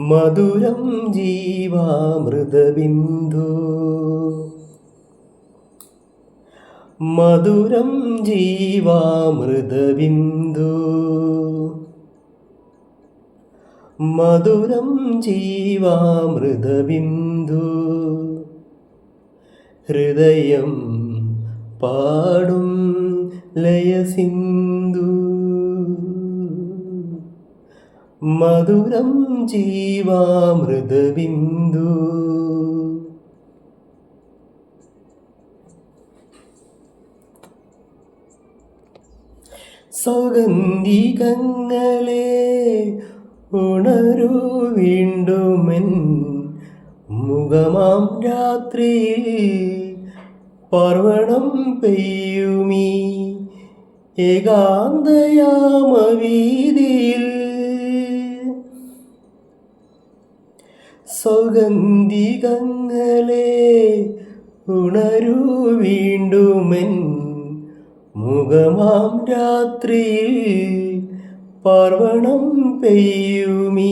മധുരം ജീവാമൃതബിന്ദു മധുരം ജീവാമൃതബിന്ദു മധുരം ജീവാമൃതബിന്ദു ഹൃദയം പാടും ലയസിന്ധു മധുരം ജീവാമൃതബിന്ദു സൗഗന്ധികങ്ങളെ ഉണരൂ വീണ്ടുമെൻ മുഖമാം രാത്രിയിൽ പർവണം പെയ്യുമീ ഏകാന്തയാമവീതിയിൽ സൗഗന്ധികങ്ങളെ ഉണരൂ വീണ്ടുമെൻ മുഖമാം രാത്രിയിൽ പർവണം പെയ്യുമീ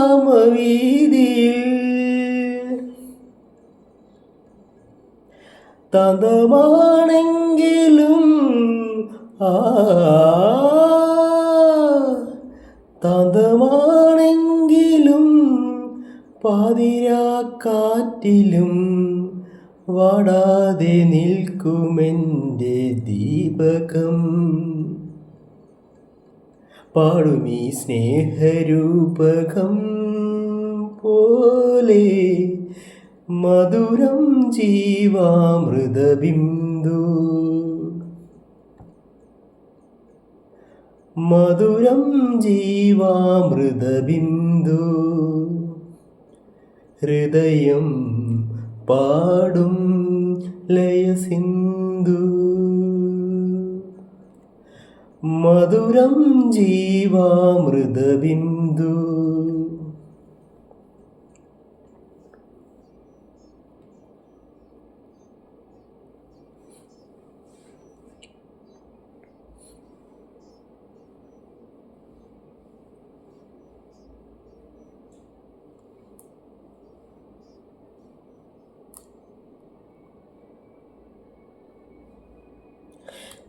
ഏകാന്തയാമവീതിയിൽ തന്തമാണെങ്കിലും തന്തമാണെങ്കിലും പാതിരാക്കാറ്റിലും വാടാതെ നിൽക്കുമെൻ്റെ ദീപകം പാടുമീ സ്നേഹരൂപകം പോലെ മധുരം ജീവാമൃതബിന്ദു മധുരം ജീവാമൃതബിന്ദു ഹൃദയം പാടും ലയസിന്ധു മധുരം ജീവാമൃതബിന്ദു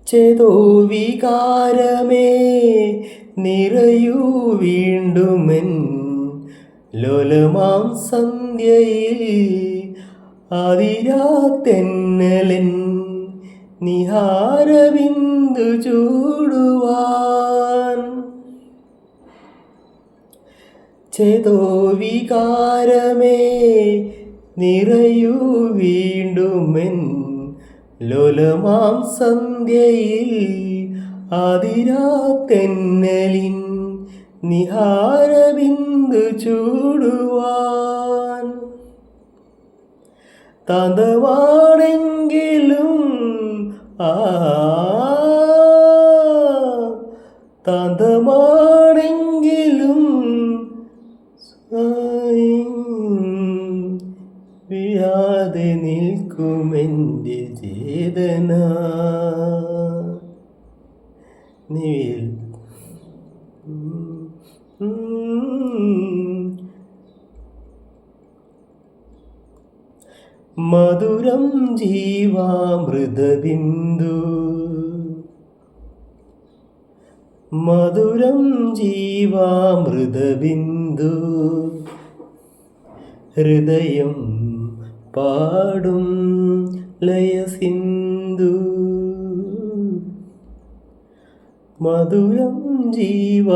ചേതോ വികാരമേ നിറയൂ വീണ്ടുമെൻ ലോലമാം സന്ധ്യയിൽ അതിരാത്തെന്നലൻ നിഹാരബിന്ദു ചൂടുവാൻ ചേതോ വികാരമേ നിറയൂ വീണ്ടുമെൻ ലോലമാം സന്ധ്യയിൽ ആതിരാത്തെന്നലിൻ നിഹാരബിന്ദു ചൂടുവാൻ താന്തമാണെങ്കിലും താന്തമാണെങ്കിലും വീഴാതെ നിൽക്കുമെൻ്റെ ചേതന നിവിൽ മധുരം ജീവാമൃതബിന്ദു മധുരം ജീവാമൃതബിന്ദു ഹൃദയം പാടും ലയസിന്ധു മധുരം ജീവാമൃതബിന്ദു